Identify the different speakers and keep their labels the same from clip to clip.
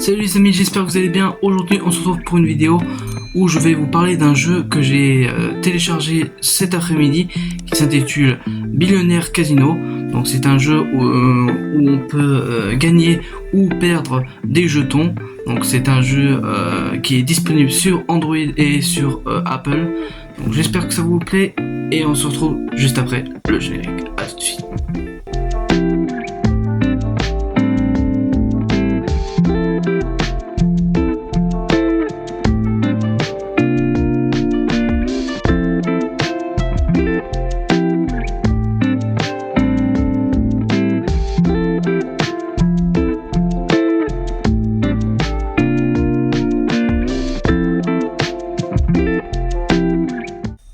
Speaker 1: Salut les amis, j'espère que vous allez bien. Aujourd'hui on se retrouve pour une vidéo où je vais vous parler d'un jeu que j'ai téléchargé cet après-midi qui s'intitule Billionaire Casino. Donc c'est un jeu où on peut gagner ou perdre des jetons. Donc c'est un jeu qui est disponible sur Android et sur Apple. Donc j'espère que ça vous plaît et on se retrouve juste après le générique. À tout de suite.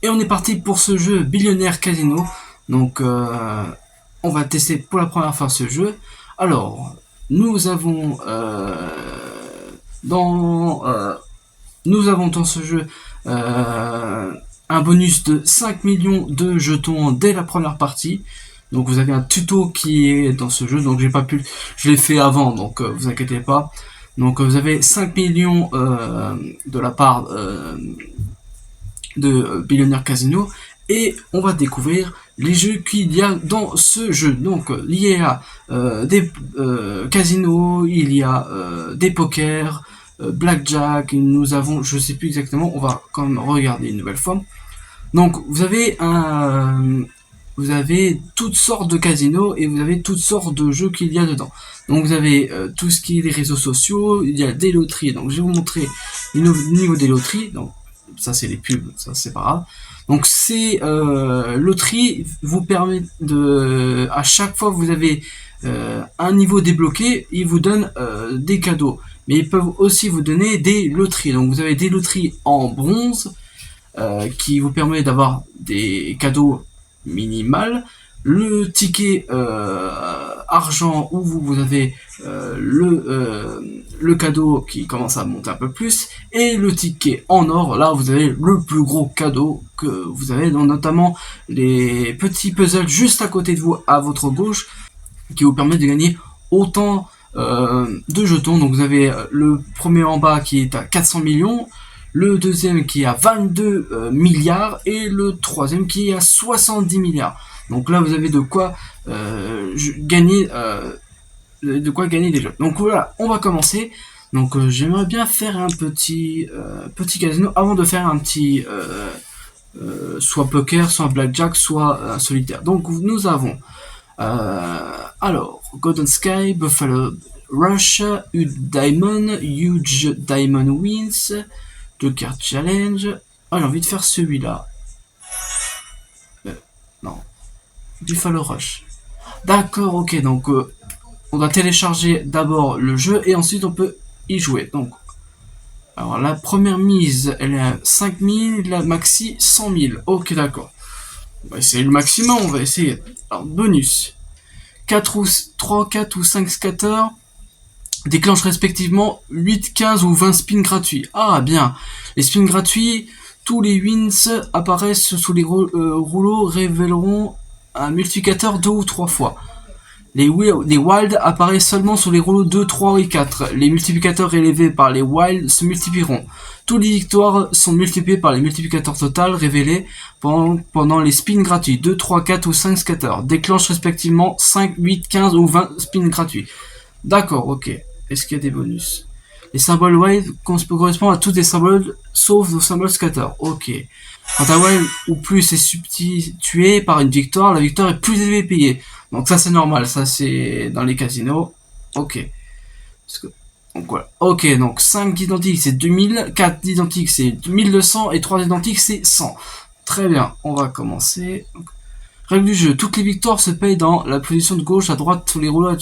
Speaker 1: Et on est parti pour ce jeu Billionaire Casino. Donc on va tester pour la première fois ce jeu. Alors nous avons dans ce jeu un bonus de 5 millions de jetons dès la première partie. Donc vous avez un tuto qui est dans ce jeu, donc je l'ai fait avant, donc vous inquiétez pas. Donc vous avez 5 millions de la part de Billionaire Casino, et on va découvrir les jeux qu'il y a dans ce jeu. Donc il y a des casinos, il y a des pokers, blackjack, nous avons, je sais plus exactement, on va quand même regarder une nouvelle fois. Donc vous avez toutes sortes de casinos et vous avez toutes sortes de jeux qu'il y a dedans. Donc vous avez tout ce qui est des réseaux sociaux, il y a des loteries. Donc je vais vous montrer le niveau des loteries. Donc ça c'est les pubs, ça c'est pas grave. Donc ces loteries vous permettent de, à chaque fois que vous avez un niveau débloqué, ils vous donnent des cadeaux. Mais ils peuvent aussi vous donner des loteries. Donc vous avez des loteries en bronze qui vous permet d'avoir des cadeaux minimales. Le ticket argent où vous avez le cadeau qui commence à monter un peu plus, et le ticket en or, là vous avez le plus gros cadeau que vous avez, donc notamment les petits puzzles juste à côté de vous à votre gauche qui vous permettent de gagner autant de jetons. Donc vous avez le premier en bas qui est à 400 millions, le deuxième qui est à 22 milliards et le troisième qui est à 70 milliards. Donc là vous avez de quoi gagner des jeux. Donc voilà, on va commencer. Donc j'aimerais bien faire un petit casino avant de faire un petit soit poker, soit blackjack, soit solitaire. Donc nous avons alors Golden Sky, Buffalo Rush, Diamond, Huge Diamond Wins, Joker Challenge. Ah, j'ai envie de faire celui-là. Non. Buffalo Rush. D'accord, ok, donc on va télécharger d'abord le jeu et ensuite on peut y jouer. Donc, alors la première mise, elle est à 5000, la maxi 100 000. Ok, d'accord. On va essayer le maximum, on va essayer. Alors, bonus. 3, 4 ou 5 scatters déclenchent respectivement 8, 15 ou 20 spins gratuits. Ah, bien. Les spins gratuits, tous les wins apparaissent sous les rouleaux, révéleront un multiplicateur 2 ou 3 fois. Les wilds apparaissent seulement sur les rouleaux 2, 3 et 4. Les multiplicateurs élevés par les wilds se multiplieront. Toutes les victoires sont multipliées par les multiplicateurs total révélés pendant les spins gratuits. 2, 3, 4 ou 5 scatters déclenchent respectivement 5, 8, 15 ou 20 spins gratuits. D'accord, ok. Est-ce qu'il y a des bonus? Les symboles wild correspondent à tous les symboles sauf nos symboles scatter. Ok. Quand un wild ou plus est substitué par une victoire, la victoire est plus élevée payée. Donc ça c'est normal, ça c'est dans les casinos. Ok. Donc voilà. Ok, donc 5 d'identiques c'est 2000, 4 d'identiques c'est 1200 et 3 d'identiques c'est 100. Très bien, on va commencer. Donc, règle du jeu, toutes les victoires se payent dans la position de gauche à droite sur les rouleaux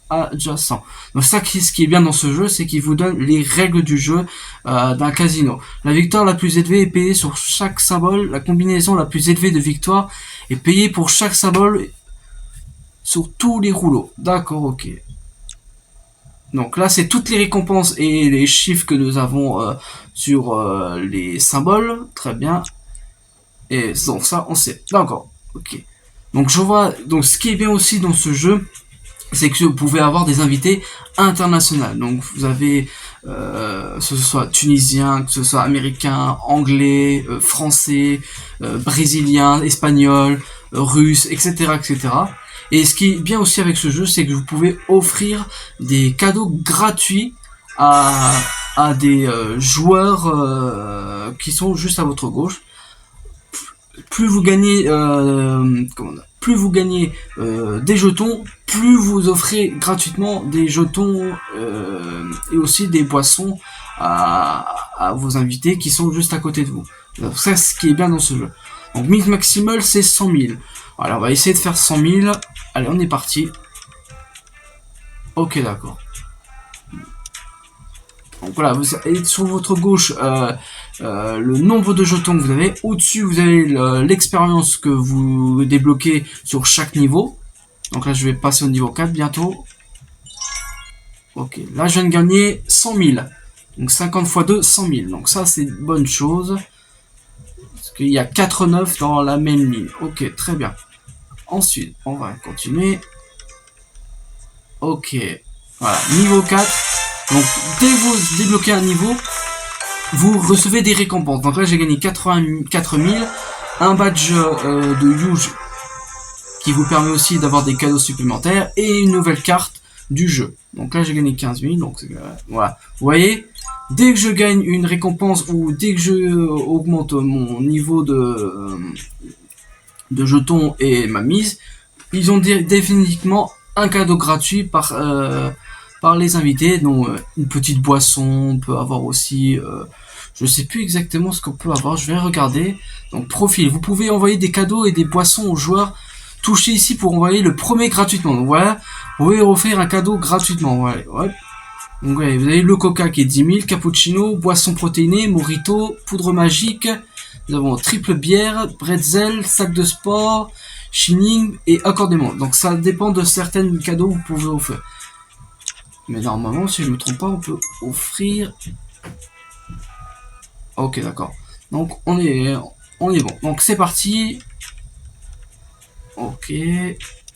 Speaker 1: adjacents. Donc ça, ce qui est bien dans ce jeu, c'est qu'il vous donne les règles du jeu d'un casino. La victoire la plus élevée est payée sur chaque symbole. La combinaison la plus élevée de victoires est payée pour chaque symbole sur tous les rouleaux. D'accord, ok. Donc là, c'est toutes les récompenses et les chiffres que nous avons sur les symboles. Très bien. Et donc ça, on sait. D'accord, ok. Donc je vois. Donc ce qui est bien aussi dans ce jeu, c'est que vous pouvez avoir des invités internationaux. Donc vous avez que ce soit tunisien, que ce soit américain, anglais, français, brésilien, espagnol, russe, etc., etc. Et ce qui est bien aussi avec ce jeu, c'est que vous pouvez offrir des cadeaux gratuits à des joueurs qui sont juste à votre gauche. Plus vous gagnez plus vous gagnez des jetons, plus vous offrez gratuitement des jetons et aussi des boissons à vos invités qui sont juste à côté de vous. Donc ça, ce qui est bien dans ce jeu. Donc mise maximale, c'est 100 000. Voilà, on va essayer de faire 100 000. Allez, on est parti. Ok, d'accord. Donc voilà, vous avez sur votre gauche le nombre de jetons que vous avez. Au-dessus, vous avez l'expérience que vous débloquez sur chaque niveau. Donc là, je vais passer au niveau 4 bientôt. Ok, là, je viens de gagner 100 000. Donc 50 x 2, 100 000. Donc ça, c'est une bonne chose. Parce qu'il y a 4 9 dans la même ligne. Ok, très bien. Ensuite, on va continuer. Ok, voilà, niveau 4. Donc, dès que vous débloquez un niveau, vous recevez des récompenses. Donc là, j'ai gagné 84 000, un badge de Huge qui vous permet aussi d'avoir des cadeaux supplémentaires et une nouvelle carte du jeu. Donc là, j'ai gagné 15 000. Donc voilà, vous voyez, dès que je gagne une récompense ou dès que je augmente mon niveau de jetons et ma mise, ils ont définitivement un cadeau gratuit par les invités, dont une petite boisson. On peut avoir aussi je sais plus exactement ce qu'on peut avoir, je vais regarder. Donc profil, vous pouvez envoyer des cadeaux et des boissons aux joueurs. Touchez ici pour envoyer le premier gratuitement. Donc voilà, vous pouvez offrir un cadeau gratuitement. Ouais, ouais. Donc ouais, vous avez le coca qui est 10 000, cappuccino, boisson protéinée, mojito, poudre magique. Nous avons triple bière, bretzel, sac de sport, shining et accordément. Donc ça dépend de certains cadeaux que vous pouvez offrir. Mais normalement, si je ne me trompe pas, on peut offrir... Ok, d'accord. Donc on est bon. Donc c'est parti. Ok.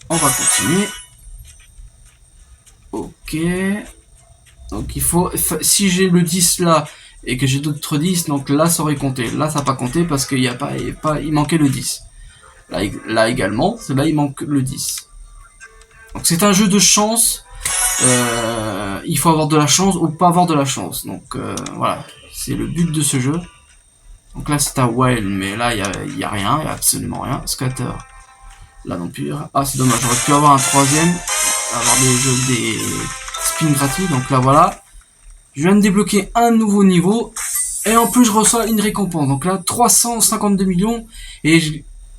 Speaker 1: On va continuer. Ok. Donc il faut... Si j'ai le 10 là et que j'ai d'autres 10, donc là ça aurait compté. Là ça n'a pas compté parce qu'il y a il manquait le 10. Là également, là il manque le 10. Donc c'est un jeu de chance. Il faut avoir de la chance ou pas avoir de la chance. Donc voilà, c'est le but de ce jeu. Donc là c'est un wild, mais là il y a rien, il y a absolument rien. Scatter, là non plus. Ah c'est dommage, j'aurais pu avoir un troisième, avoir des spins gratuits. Donc là voilà, je viens de débloquer un nouveau niveau et en plus je reçois une récompense. Donc là 352 millions et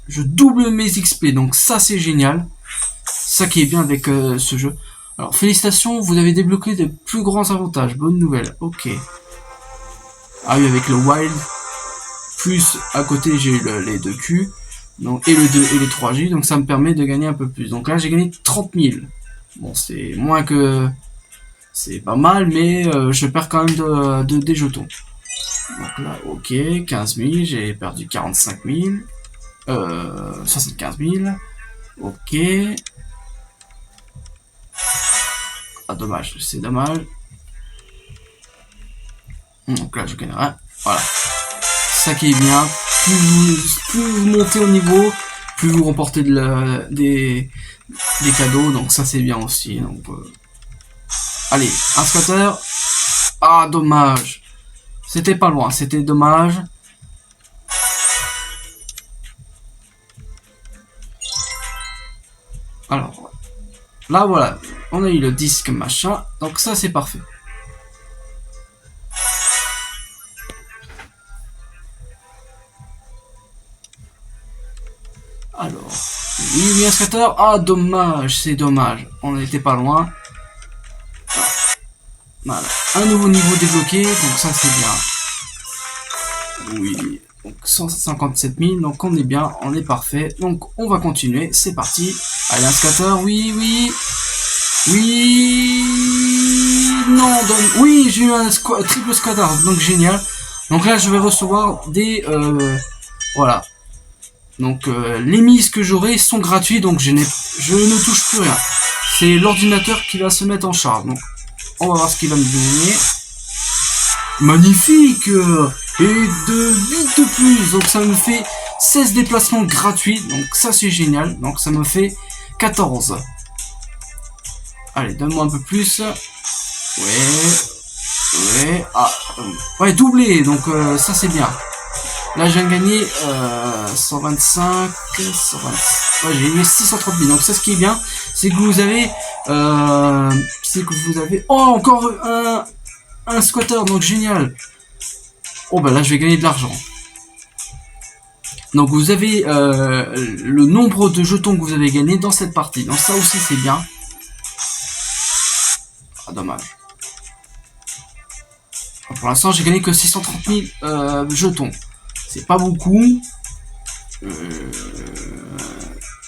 Speaker 1: je double mes XP. Donc ça c'est génial. Ça qui est bien avec ce jeu. Alors félicitations, vous avez débloqué de plus grands avantages. Bonne nouvelle. Ok. Ah oui, avec le wild. Plus à côté j'ai les 2 Q. Donc, et le 2 et les 3J. Donc ça me permet de gagner un peu plus. Donc là j'ai gagné 30 000. Bon c'est moins que... C'est pas mal, mais je perds quand même des jetons. Donc là, ok, 15 000, j'ai perdu 45 000. 75 000. Ok. Ah dommage, c'est dommage. Donc là je gagne rien. Voilà. Ça qui est bien. Plus vous montez au niveau, plus vous remportez des cadeaux. Donc ça c'est bien aussi. Donc allez, un scatter. Ah dommage. C'était pas loin, c'était dommage. Alors là voilà, on a eu le disque machin. Donc ça c'est parfait. Alors, oui, un scatter. Ah, dommage, c'est dommage. On n'était pas loin. Voilà, un nouveau niveau débloqué, donc ça c'est bien. Oui, donc 157 000, donc on est bien, on est parfait. Donc on va continuer, c'est parti. Allez, un scatter, oui, oui. Oui. Non, oui, j'ai eu un triple scatter, donc génial. Donc là, je vais recevoir des... voilà. Donc les mises que j'aurai sont gratuites, donc je ne touche plus rien. c'est l'ordinateur qui va se mettre en charge. Donc, on va voir ce qu'il va me donner. Magnifique. Et de 8 de plus. Donc, ça me fait 16 déplacements gratuits. Donc, ça, c'est génial. Donc, ça me fait 14. Allez, donne-moi un peu plus. Ouais. Ah, ouais, doublé. Donc, ça, c'est bien. Là, je viens de gagner 125, 120. Ouais, j'ai gagné 630 000. Donc, ça, ce qui est bien, c'est que vous avez, oh, encore un squatter. Donc, génial. Oh, bah là, je vais gagner de l'argent. Donc, vous avez le nombre de jetons que vous avez gagné dans cette partie. Donc, ça aussi, c'est bien. Ah, dommage. Pour l'instant, j'ai gagné que 630 000 jetons. C'est pas beaucoup.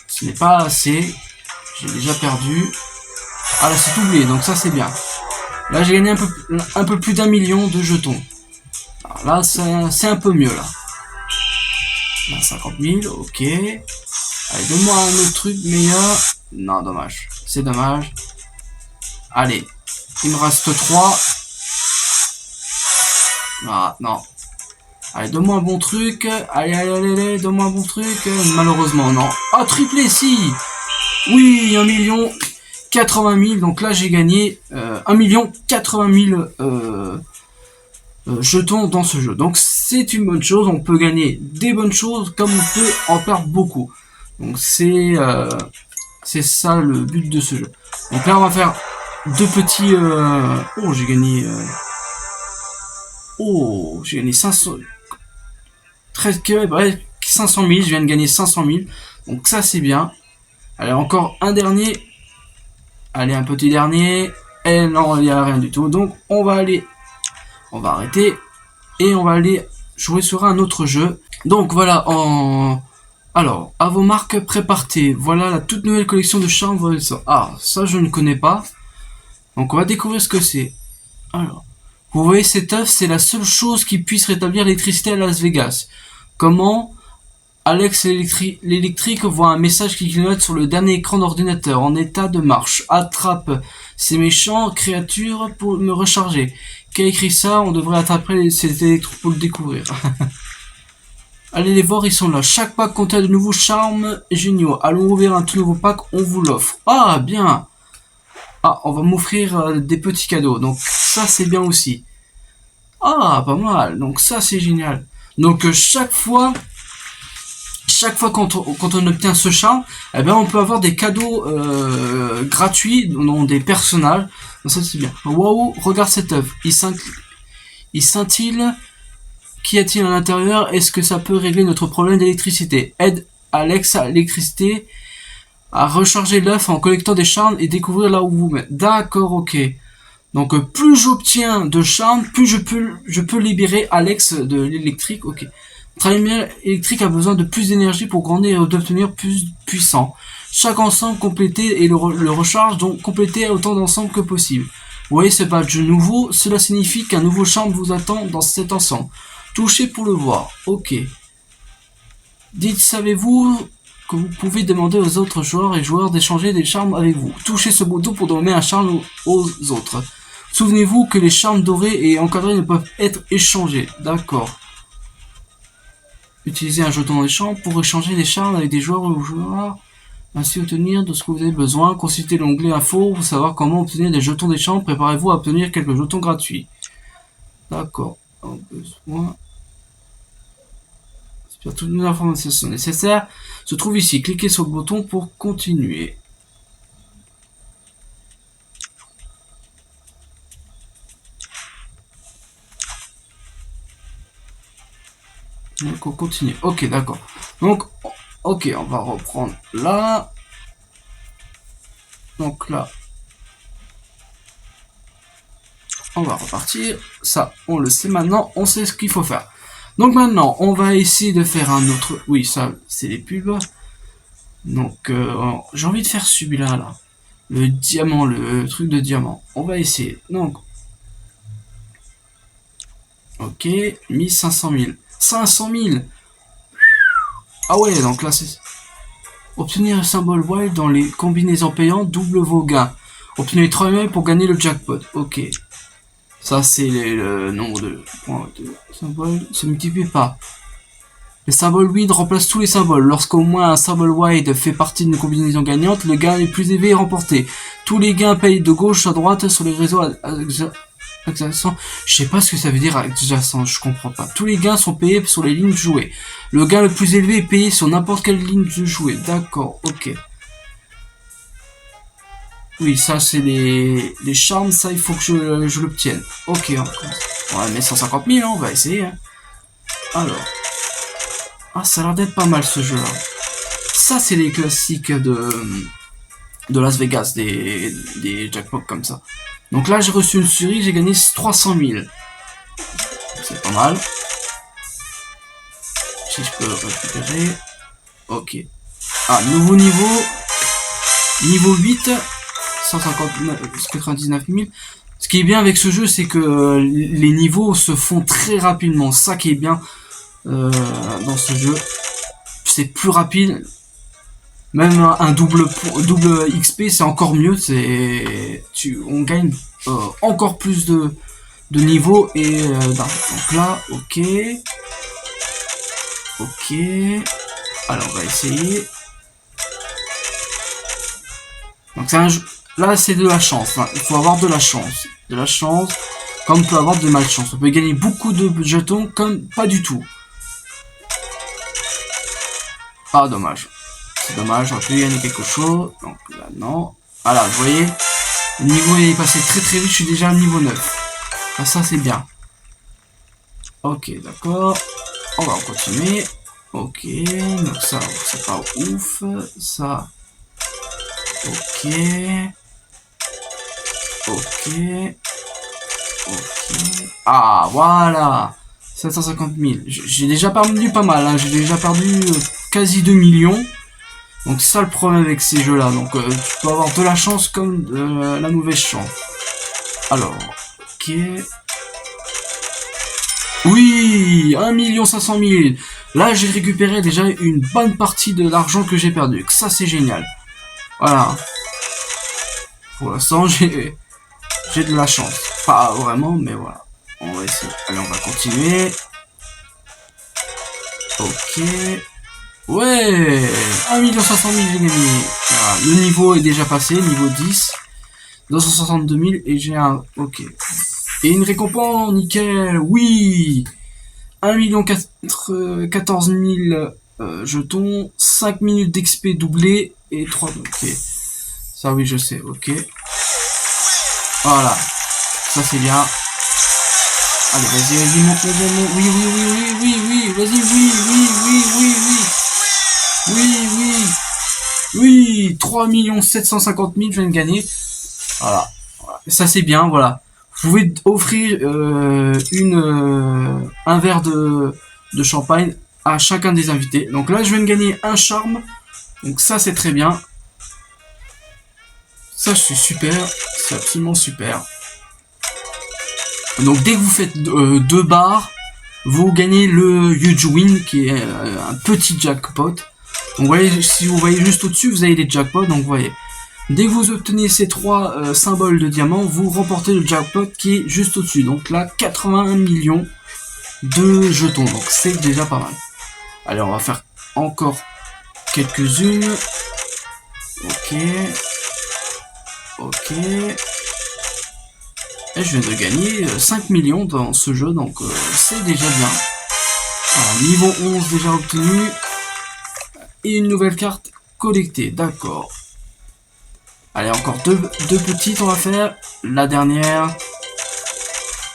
Speaker 1: Ce n'est pas assez. J'ai déjà perdu. Ah là, c'est doublé, donc ça c'est bien. Là, j'ai gagné un peu plus d'1 million de jetons. Alors là, c'est un peu mieux là. Là, 50 000, ok. Allez, donne-moi un autre truc meilleur. Non, dommage. C'est dommage. Allez, il me reste 3. Ah, non. Allez, donne-moi un bon truc. Allez, donne-moi un bon truc. Malheureusement, non. Ah, triplé, si. Oui, 1 million 80 000. Donc là, j'ai gagné 1 million 80 000 jetons dans ce jeu. Donc c'est une bonne chose. On peut gagner des bonnes choses comme on peut en perdre beaucoup. Donc c'est ça le but de ce jeu. Donc là, on va faire deux petits... Oh, j'ai gagné... Oh, j'ai gagné 500... 500 000, je viens de gagner 500 000. Donc ça, c'est bien. Allez, encore un dernier. Allez, un petit dernier. Et non, il n'y a rien du tout. Donc, on va arrêter. Et on va aller jouer sur un autre jeu. Donc, voilà. Alors, à vos marques, préparez. Voilà la toute nouvelle collection de charmes. Ah, ça, je ne connais pas. Donc, on va découvrir ce que c'est. Alors, vous voyez cet œuf, c'est la seule chose qui puisse rétablir l'électricité à Las Vegas. Comment Alex l'électrique voit un message qui clignote sur le dernier écran d'ordinateur en état de marche. Attrape ces méchants créatures pour me recharger. Qui a écrit ça? On devrait attraper ces électros pour le découvrir. Allez les voir, ils sont là. Chaque pack contient de nouveaux charmes géniaux. Allons ouvrir un tout nouveau pack, on vous l'offre. Ah, bien. Ah, on va m'offrir des petits cadeaux. Donc ça, c'est bien aussi. Ah, pas mal. Donc ça, c'est génial. Donc chaque fois quand on obtient ce charme, eh ben on peut avoir des cadeaux gratuits, dont des personnages. Donc ça c'est bien. Waouh, regarde cette œuvre. Il scintille. Qu'y a-t-il à l'intérieur? Est-ce que ça peut régler notre problème d'électricité? Aide Alex à l'électricité à recharger l'œuf en collectant des charmes et découvrir là où vous mettez. D'accord, ok. Donc plus j'obtiens de charmes, plus je peux libérer Alex de l'électrique. Ok. Travail électrique a besoin de plus d'énergie pour grandir et d'obtenir plus puissant. Chaque ensemble complété et le recharge, donc complétez autant d'ensembles que possible. Vous voyez ce badge nouveau, cela signifie qu'un nouveau charme vous attend dans cet ensemble. Touchez pour le voir. Ok. Dites, savez-vous que vous pouvez demander aux autres joueurs et joueurs d'échanger des charmes avec vous. Touchez ce bouton pour donner un charme aux autres. Souvenez-vous que les charmes dorés et encadrés ne peuvent être échangés. D'accord. Utilisez un jeton d'échange pour échanger des charmes avec des joueurs ou joueurs. Ainsi obtenir de ce que vous avez besoin. Consultez l'onglet info pour savoir comment obtenir des jetons d'échange. Préparez-vous à obtenir quelques jetons gratuits. D'accord. En besoin. Toutes les informations nécessaires se trouvent ici. Cliquez sur le bouton pour continuer. Donc on continue. Ok, d'accord. Donc, ok, on va reprendre là. Donc là, on va repartir. Ça, on le sait maintenant. On sait ce qu'il faut faire. Donc maintenant, on va essayer de faire un autre... Oui, ça, c'est les pubs. Donc, j'ai envie de faire celui-là, là. Le diamant, le truc de diamant. On va essayer. Donc, ok, 1500 000. 500 000. Ah ouais, donc là, c'est... Obtenez un symbole wild dans les combinaisons payantes, double vos gains. Obtenez 3 mails pour gagner le jackpot. Ok. Ça, c'est le nombre de points de symboles. Se multiplie pas. Les symboles wild remplacent tous les symboles. Lorsqu'au moins un symbole wild fait partie d'une combinaison gagnante, le gain le plus élevé est remporté. Tous les gains payent de gauche à droite sur les réseaux adjacents. Je sais pas ce que ça veut dire adjacent, je comprends pas. Tous les gains sont payés sur les lignes jouées. Le gain le plus élevé est payé sur n'importe quelle ligne de jouée. D'accord, ok. Oui, ça c'est les charmes, ça il faut que je l'obtienne. Ok, on va mettre 150 000, hein, on va essayer. Hein. Alors. Ah, ça a l'air d'être pas mal ce jeu-là. Ça c'est les classiques de Las Vegas, des jackpots comme ça. Donc là j'ai reçu une série, j'ai gagné 300 000. C'est pas mal. Si je peux récupérer. Ok. Ah, nouveau niveau. Niveau 8. 199 000. Ce qui est bien avec ce jeu, c'est que les niveaux se font très rapidement. Ça qui est bien dans ce jeu. C'est plus rapide. Même un double XP, c'est encore mieux. On gagne encore plus de niveaux. Et donc là, ok. Ok. Alors, on va essayer. Donc c'est un jeu. Là, c'est de la chance. Hein. Il faut avoir de la chance. De la chance, comme on peut avoir de malchance. On peut gagner beaucoup de jetons, comme pas du tout. Ah, dommage. C'est dommage, j'aurais pu gagner quelque chose. Donc là, non. Voilà, vous voyez, le niveau est passé très très vite. Je suis déjà à niveau 9. Ah, ça, c'est bien. Ok, d'accord. On va continuer. Ok, donc ça, c'est pas ouf. Ça. Ok. Ok. Ok. Ah, voilà. 750 000. J'ai déjà perdu pas mal. Hein. J'ai déjà perdu quasi 2 millions. Donc c'est ça le problème avec ces jeux-là. Donc tu peux avoir de la chance comme de la mauvaise chance. Alors, ok. Oui, 1 500 000. Là, j'ai récupéré déjà une bonne partie de l'argent que j'ai perdu. Ça, c'est génial. Voilà. Pour l'instant, j'ai de la chance. Pas vraiment, mais voilà. On va essayer. Allez, on va continuer. Ok. Ouais, 1 500 000 j'ai gagné. Voilà. Le niveau est déjà passé, niveau 10. 262 000 et j'ai un... Ok. Et une récompense, nickel, oui. 1 14 000 jetons, 5 minutes d'XP doublé et 3... Ok. Ça oui, je sais, ok. Voilà. Ça c'est bien. Allez, vas-y, monte. Oui, vas-y, oui, 3 750 000, je viens de gagner. Voilà. Ça c'est bien, voilà. Vous pouvez offrir un verre de champagne à chacun des invités. Donc là, je viens de gagner un charme. Donc ça, c'est très bien. Ça, c'est super. C'est absolument super. Donc dès que vous faites 2 barres, vous gagnez le Huge Win, qui est un petit jackpot. Donc vous voyez, si vous voyez juste au-dessus, vous avez les jackpots. Donc vous voyez, dès que vous obtenez ces 3 symboles de diamants, vous remportez le jackpot qui est juste au-dessus. Donc là, 81 millions de jetons. Donc c'est déjà pas mal. Allez, on va faire encore quelques-unes. Ok. Ok. Et je viens de gagner 5 millions dans ce jeu, donc c'est déjà bien. Alors, niveau 11 déjà obtenu. Et une nouvelle carte collectée, d'accord. Allez, encore deux petites, on va faire. La dernière.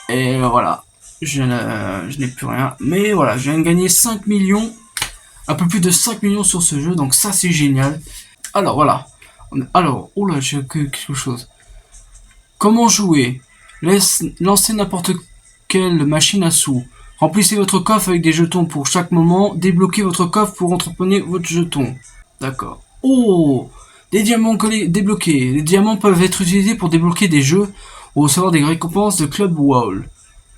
Speaker 1: Et voilà. Je n'ai plus rien. Mais voilà, je viens de gagner 5 millions. Un peu plus de 5 millions sur ce jeu, donc ça c'est génial. Alors voilà. Alors, oh là, j'ai quelque chose. Comment jouer? Lancez n'importe quelle machine à sous. Remplissez votre coffre avec des jetons pour chaque moment. Débloquez votre coffre pour entretenir votre jeton. D'accord. Oh, des diamants débloqués. Les diamants peuvent être utilisés pour débloquer des jeux ou recevoir des récompenses de Club Wall.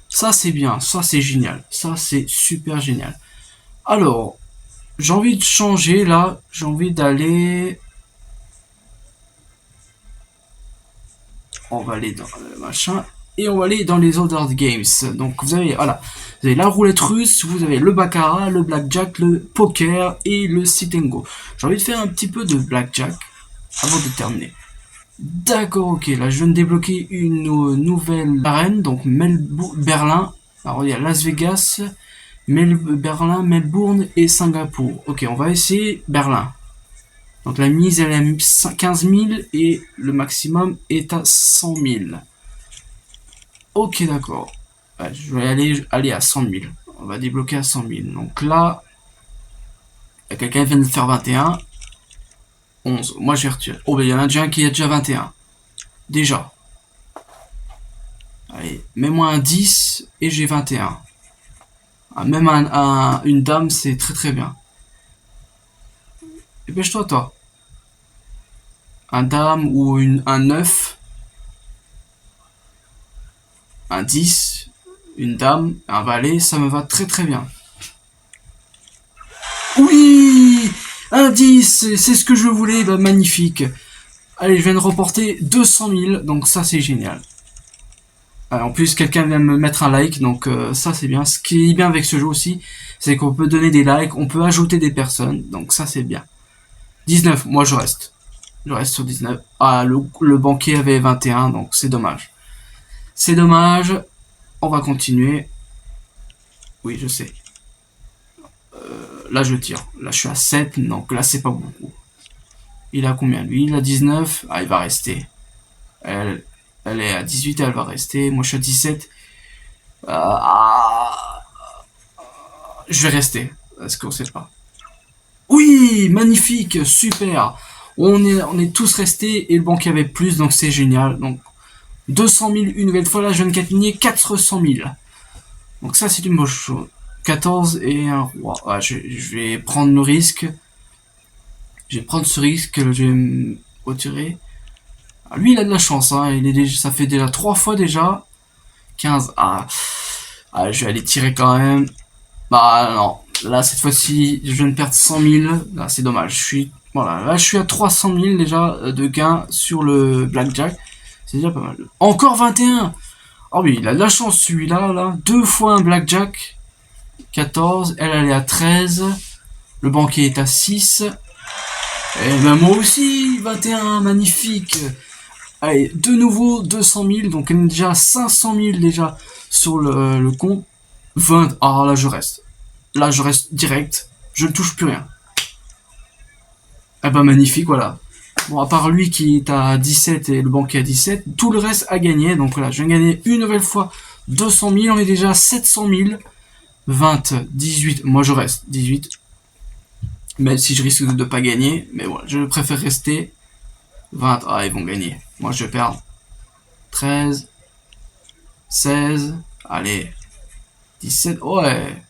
Speaker 1: Ça c'est bien, ça c'est génial. Ça c'est super génial. Alors, J'ai envie de changer là. J'ai envie d'aller... On va aller dans le machin. Et on va aller dans les other games. Donc vous avez, voilà, vous avez la roulette russe, vous avez le baccarat, le blackjack, le poker et le sit and go. J'ai envie de faire un petit peu de blackjack avant de terminer. D'accord, ok, là je viens de débloquer une nouvelle arène, donc Berlin. Alors il y a Las Vegas, Berlin, Melbourne et Singapour. Ok, on va essayer Berlin. Donc la mise elle est à 15 000 et le maximum est à 100 000. Ok, d'accord. Ouais, je vais aller à 100 000. On va débloquer à 100 000. Donc là, il y a quelqu'un qui vient de faire 21. 11. Moi, j'ai retiré. Oh, ben il y en a déjà un qui a déjà 21. Déjà. Allez, mets-moi un 10 et j'ai 21. Ah, même une dame, c'est très très bien. Dépêche-toi, toi. Un dame ou un 9. Un 10. Une dame, un valet, ça me va très très bien. Oui, un 10, c'est ce que je voulais, bah, magnifique. Allez, je viens de reporter 200 000, donc ça c'est génial. En plus, quelqu'un vient me mettre un like, donc ça c'est bien. Ce qui est bien avec ce jeu aussi, c'est qu'on peut donner des likes, on peut ajouter des personnes, donc ça c'est bien. 19, moi je reste. Je reste sur 19. Ah, le banquier avait 21, donc c'est dommage. C'est dommage, on va continuer. Oui, je sais. Là je tire, là je suis à 7, donc là c'est pas beaucoup. Il a combien lui? Il a 19, ah il va rester. Elle est à 18, elle va rester. Moi je suis à 17. Je vais rester, parce qu'on sait pas. Oui, magnifique, super. On est tous restés et le banquier avait plus, donc c'est génial. Donc 200 000 une nouvelle fois, là je viens de gagner 400 000. Donc ça c'est une bonne chose. 14 et un roi. Ouais, je vais prendre le risque. Je vais prendre ce risque, je vais me retirer. Ah, lui il a de la chance, hein. Ça fait déjà 3 fois déjà. 15. Je vais aller tirer quand même. Bah non, là cette fois-ci, je viens de perdre 100 000. Là c'est dommage. Là je suis à 300 000 déjà de gains sur le blackjack. C'est déjà pas mal. Encore 21. Oh oui, il a de la chance celui-là. Là. 2 fois un blackjack. 14. Elle est à 13. Le banquier est à 6. Et ben moi aussi, 21. Magnifique. Allez, de nouveau 200 000. Donc elle est déjà à 500 000 déjà sur le compte. 20. Ah là je reste. Là je reste direct. Je ne touche plus rien. Eh ben magnifique, voilà. Bon, à part lui qui est à 17 et le banquier à 17, tout le reste a gagné. Donc voilà, je viens de gagner une nouvelle fois 200 000. On est déjà à 700 000. 20, 18. Moi je reste. 18. Même si je risque de ne pas gagner. Mais voilà, je préfère rester. 20. Ah, ils vont gagner. Moi je vais perdre. 13. 16. Allez. 17. Ouais.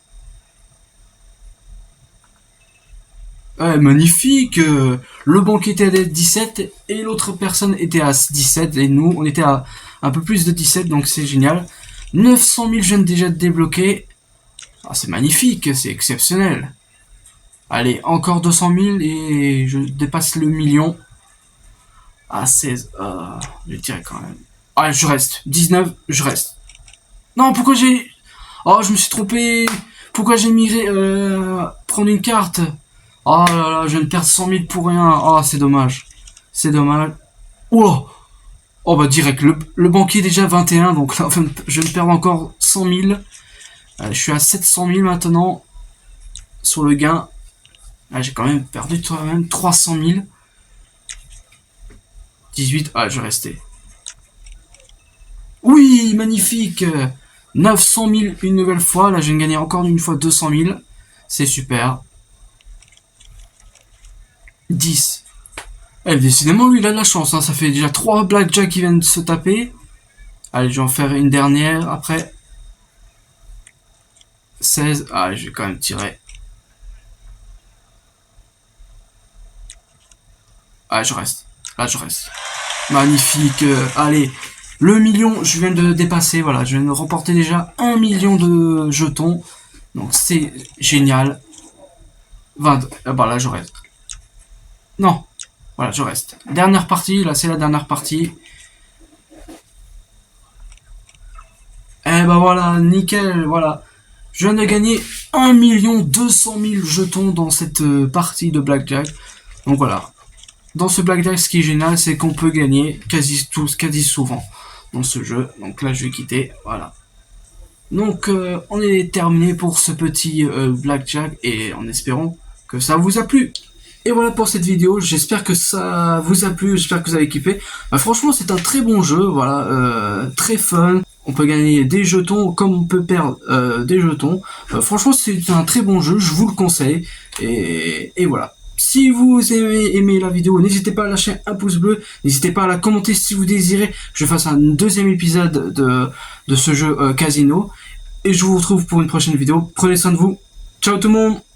Speaker 1: Ouais, magnifique. Le banquier était à 17 et l'autre personne était à 17 et nous on était à un peu plus de 17, donc c'est génial. 900 000 jeunes déjà débloqués. Ah, c'est magnifique, c'est exceptionnel. Allez, encore 200 000 et je dépasse le million. Ah, 16. Je dirais quand même. Ah, je reste. 19, je reste. Non, pourquoi j'ai... Oh, je me suis trompé. Pourquoi j'ai mis prendre une carte? Oh là là, je viens de perdre 100 000 pour rien. Oh, c'est dommage. C'est dommage. Oh, oh bah direct. Le banquier est déjà 21, donc là, je viens de perdre encore 100 000. Je suis à 700 000 maintenant sur le gain. J'ai quand même perdu quand même 300 000. 18. Ah, je restais. Oui, magnifique. 900 000 une nouvelle fois. Là, je viens de gagner encore une fois 200 000. C'est super. 10. Décidément, lui, il a de la chance. Hein. Ça fait déjà 3 blackjack qui viennent de se taper. Allez, je vais en faire une dernière après. 16. Ah, je vais quand même tirer. Ah, je reste. Là, je reste. Magnifique. Allez. Le million, je viens de dépasser. Voilà, je viens de remporter déjà 1 million de jetons. Donc, c'est génial. 22. Ah bah là, je reste. Non. Voilà, je reste. Dernière partie, là, c'est la dernière partie. Eh ben voilà, nickel, voilà. Je viens de gagner 1 200 000 jetons dans cette partie de Blackjack. Donc voilà. Dans ce Blackjack, ce qui est génial, c'est qu'on peut gagner quasi souvent dans ce jeu. Donc là, je vais quitter. Voilà. Donc, on est terminé pour ce petit Blackjack et en espérant que ça vous a plu. Et voilà pour cette vidéo, j'espère que ça vous a plu, j'espère que vous avez kiffé. Franchement, c'est un très bon jeu, voilà, très fun. On peut gagner des jetons comme on peut perdre des jetons. Franchement, c'est un très bon jeu, je vous le conseille. Et voilà. Si vous avez aimé la vidéo, n'hésitez pas à lâcher un pouce bleu, n'hésitez pas à la commenter si vous désirez que je fasse un deuxième épisode de ce jeu Casino. Et je vous retrouve pour une prochaine vidéo. Prenez soin de vous. Ciao tout le monde!